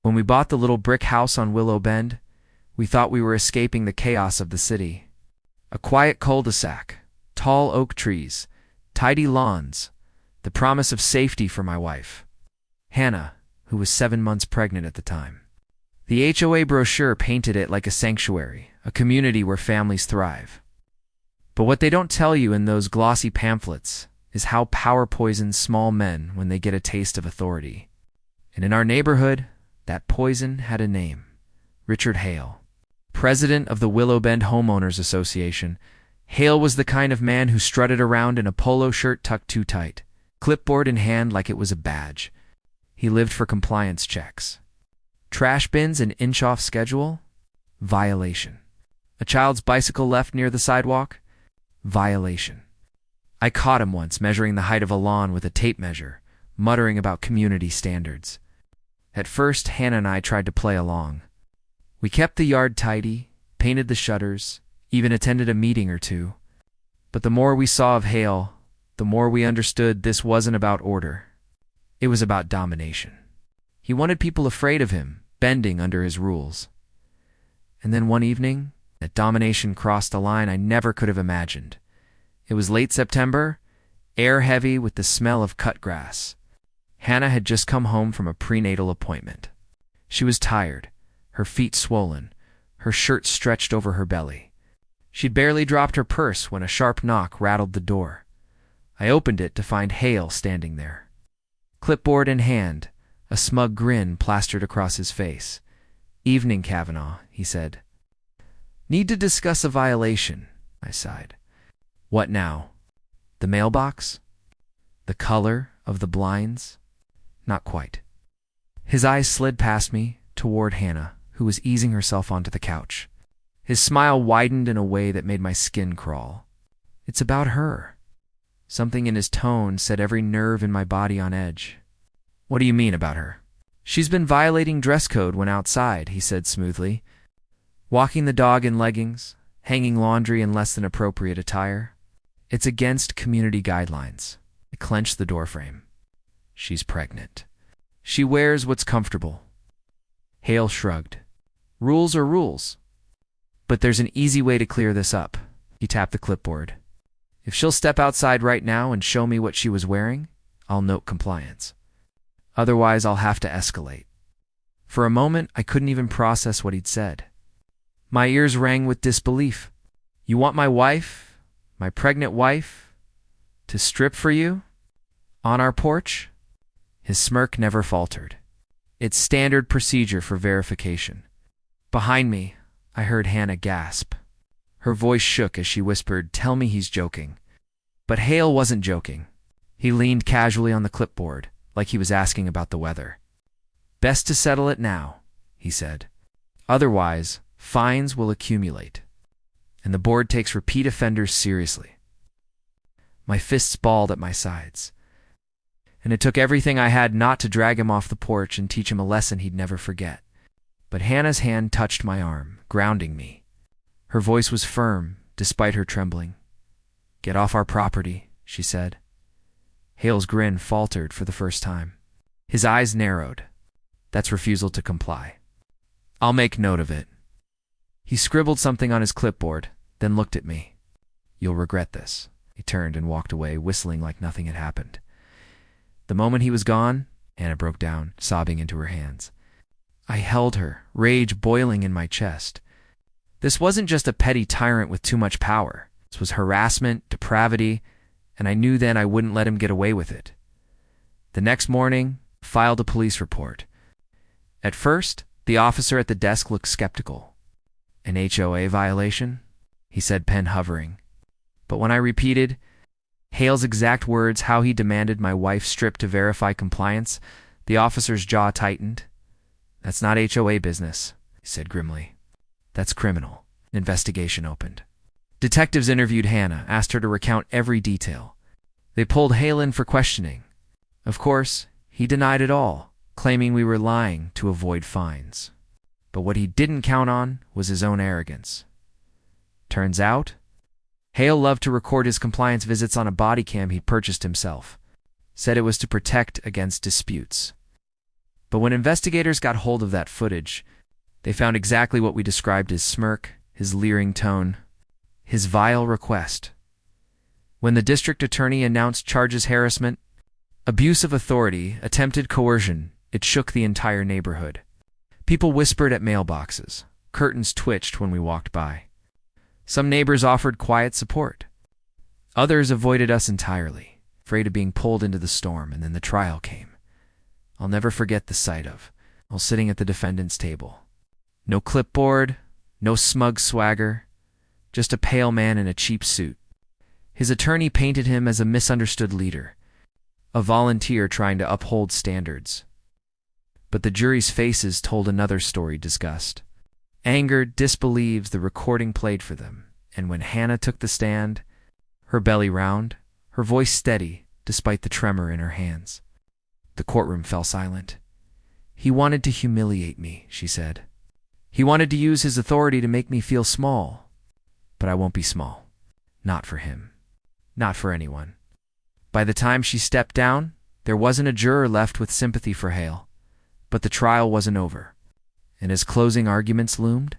When we bought the little brick house on Willow Bend, we thought we were escaping the chaos of the city. A quiet cul-de-sac, tall oak trees, tidy lawns, the promise of safety for my wife, Hannah, who was 7 months pregnant at the time. The HOA brochure painted it like a sanctuary, a community where families thrive. But what they don't tell you in those glossy pamphlets is how power poisons small men when they get a taste of authority. And in our neighborhood, that poison had a name: Richard Hale. President of the Willow Bend Homeowners Association, Hale was the kind of man who strutted around in a polo shirt tucked too tight, clipboard in hand like it was a badge. He lived for compliance checks. Trash bins an inch off schedule? Violation. A child's bicycle left near the sidewalk? Violation. I caught him once measuring the height of a lawn with a tape measure, muttering about community standards. At first, Hannah and I tried to play along. We kept the yard tidy, painted the shutters, even attended a meeting or two. But the more we saw of Hale, the more we understood this wasn't about order. It was about domination. He wanted people afraid of him, bending under his rules. And then one evening, that domination crossed a line I never could have imagined. It was late September, air heavy with the smell of cut grass. Hannah had just come home from a prenatal appointment. She was tired, her feet swollen, her shirt stretched over her belly. She'd barely dropped her purse when a sharp knock rattled the door. I opened it to find Hale standing there. Clipboard in hand, a smug grin plastered across his face. "Evening, Kavanaugh," he said. "Need to discuss a violation," I sighed. "What now? The mailbox? The color of the blinds?" "Not quite." His eyes slid past me, toward Hannah, who was easing herself onto the couch. His smile widened in a way that made my skin crawl. "It's about her." Something in his tone set every nerve in my body on edge. "What do you mean about her?" "She's been violating dress code when outside," he said smoothly. "Walking the dog in leggings, hanging laundry in less than appropriate attire. It's against community guidelines." I clenched the doorframe. "She's pregnant. She wears what's comfortable." Hale shrugged. "Rules are rules. But there's an easy way to clear this up." He tapped the clipboard. "If she'll step outside right now and show me what she was wearing, I'll note compliance. Otherwise, I'll have to escalate." For a moment, I couldn't even process what he'd said. My ears rang with disbelief. "You want my wife, my pregnant wife, to strip for you? On our porch?" His smirk never faltered. "It's standard procedure for verification." Behind me, I heard Hannah gasp. Her voice shook as she whispered, "Tell me he's joking." But Hale wasn't joking. He leaned casually on the clipboard, like he was asking about the weather. "Best to settle it now," he said. "Otherwise, fines will accumulate, and the board takes repeat offenders seriously." My fists balled at my sides, and it took everything I had not to drag him off the porch and teach him a lesson he'd never forget. But Hannah's hand touched my arm, grounding me. Her voice was firm, despite her trembling. "Get off our property," she said. Hale's grin faltered for the first time. His eyes narrowed. That's refusal to comply. "I'll make note of it." He scribbled something on his clipboard, then looked at me. "You'll regret this." He turned and walked away, whistling like nothing had happened. The moment he was gone, Hannah broke down, sobbing into her hands. I held her, rage boiling in my chest. This wasn't just a petty tyrant with too much power. This was harassment, depravity, and I knew then I wouldn't let him get away with it. The next morning, I filed a police report. At first, the officer at the desk looked skeptical. "An HOA violation?" he said, pen hovering. But when I repeated Hale's exact words, how he demanded my wife strip to verify compliance, the officer's jaw tightened. "That's not HOA business," he said grimly. "That's criminal." An investigation opened. Detectives interviewed Hannah, asked her to recount every detail. They pulled Hale in for questioning. Of course, he denied it all, claiming we were lying to avoid fines. But what he didn't count on was his own arrogance. Turns out, Hale loved to record his compliance visits on a body cam he'd purchased himself. Said it was to protect against disputes. But when investigators got hold of that footage, they found exactly what we described: his smirk, his leering tone, his vile request. When the district attorney announced charges: harassment, abuse of authority, attempted coercion, it shook the entire neighborhood. People whispered at mailboxes. Curtains twitched when we walked by. Some neighbors offered quiet support. Others avoided us entirely, afraid of being pulled into the storm. And then the trial came. I'll never forget the sight of Hale sitting at the defendant's table. No clipboard, no smug swagger, just a pale man in a cheap suit. His attorney painted him as a misunderstood leader, a volunteer trying to uphold standards. But the jury's faces told another story: disgust, anger, disbelief. The recording played for them, and when Hannah took the stand, her belly round, her voice steady despite the tremor in her hands, the courtroom fell silent. "He wanted to humiliate me," she said. "He wanted to use his authority to make me feel small. But I won't be small. Not for him. Not for anyone." By the time she stepped down, there wasn't a juror left with sympathy for Hale. But the trial wasn't over. And as closing arguments loomed,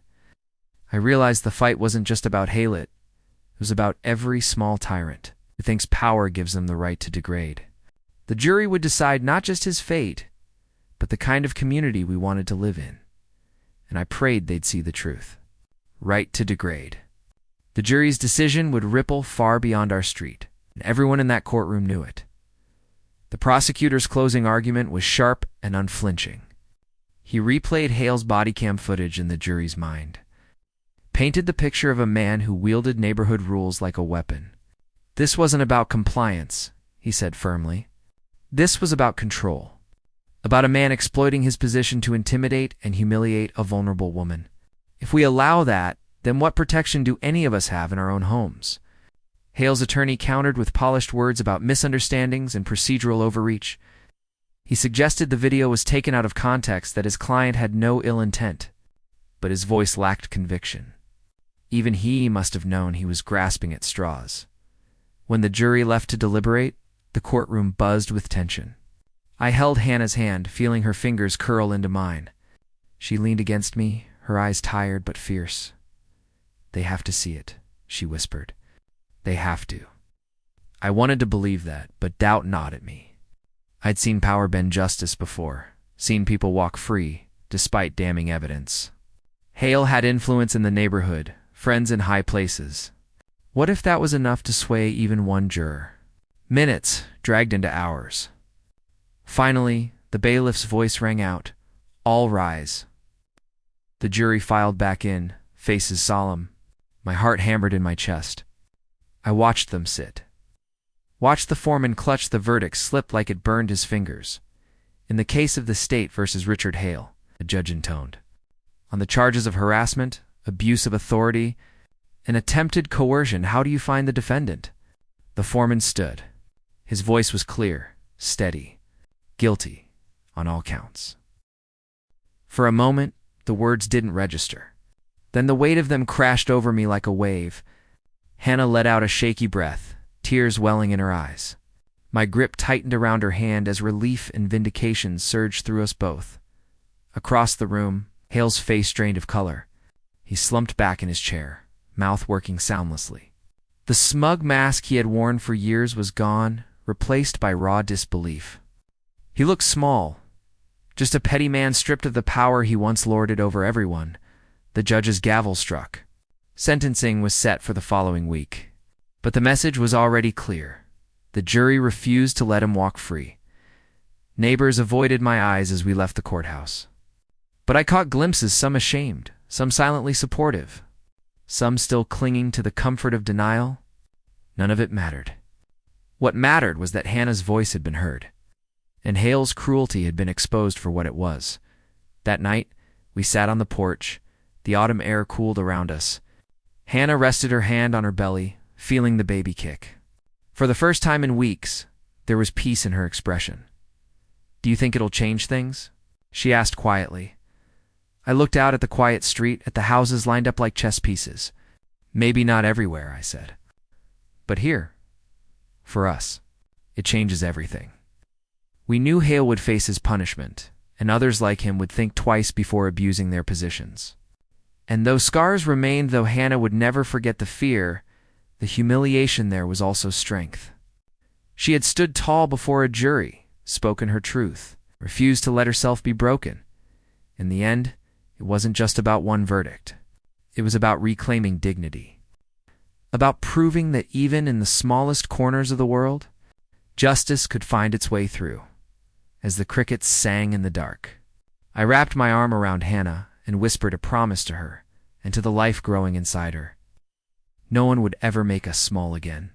I realized the fight wasn't just about Hale. It was about every small tyrant who thinks power gives them the right to degrade. The jury would decide not just his fate, but the kind of community we wanted to live in. And I prayed they'd see the truth. Right to degrade. The jury's decision would ripple far beyond our street, and everyone in that courtroom knew it. The prosecutor's closing argument was sharp and unflinching. He replayed Hale's body cam footage in the jury's mind, painted the picture of a man who wielded neighborhood rules like a weapon. This wasn't about compliance, he said firmly. This was about control, about a man exploiting his position to intimidate and humiliate a vulnerable woman. If we allow that, then what protection do any of us have in our own homes? Hale's attorney countered with polished words about misunderstandings and procedural overreach. He suggested the video was taken out of context, that his client had no ill intent, but his voice lacked conviction. Even he must have known he was grasping at straws. When the jury left to deliberate, the courtroom buzzed with tension. I held Hannah's hand, feeling her fingers curl into mine. She leaned against me, her eyes tired but fierce. "They have to see it," she whispered. "They have to." I wanted to believe that, but doubt gnawed at me. I'd seen power bend justice before, seen people walk free, despite damning evidence. Hale had influence in the neighborhood, friends in high places. What if that was enough to sway even one juror? Minutes dragged into hours. Finally, the bailiff's voice rang out, "All rise." The jury filed back in, faces solemn. My heart hammered in my chest. I watched them sit. Watched the foreman clutch the verdict slip like it burned his fingers. "In the case of the state versus Richard Hale," the judge intoned. "On the charges of harassment, abuse of authority, and attempted coercion, how do you find the defendant?" The foreman stood. His voice was clear, steady. "Guilty, on all counts." For a moment, the words didn't register. Then the weight of them crashed over me like a wave. Hannah let out a shaky breath, tears welling in her eyes. My grip tightened around her hand as relief and vindication surged through us both. Across the room, Hale's face drained of color. He slumped back in his chair, mouth working soundlessly. The smug mask he had worn for years was gone, replaced by raw disbelief. He looked small, just a petty man stripped of the power he once lorded over everyone. The judge's gavel struck. Sentencing was set for the following week. But the message was already clear. The jury refused to let him walk free. Neighbors avoided my eyes as we left the courthouse. But I caught glimpses, some ashamed, some silently supportive, some still clinging to the comfort of denial. None of it mattered. What mattered was that Hannah's voice had been heard, and Hale's cruelty had been exposed for what it was. That night, we sat on the porch. The autumn air cooled around us. Hannah rested her hand on her belly, feeling the baby kick. For the first time in weeks, there was peace in her expression. "Do you think it'll change things?" she asked quietly. I looked out at the quiet street, at the houses lined up like chess pieces. "Maybe not everywhere," I said. "But here, for us, it changes everything." We knew Hale would face his punishment, and others like him would think twice before abusing their positions. And though scars remained, though Hannah would never forget the fear, the humiliation there was also strength. She had stood tall before a jury, spoken her truth, refused to let herself be broken. In the end, it wasn't just about one verdict. It was about reclaiming dignity. About proving that even in the smallest corners of the world, justice could find its way through. As the crickets sang in the dark, I wrapped my arm around Hannah and whispered a promise to her and to the life growing inside her. No one would ever make us small again.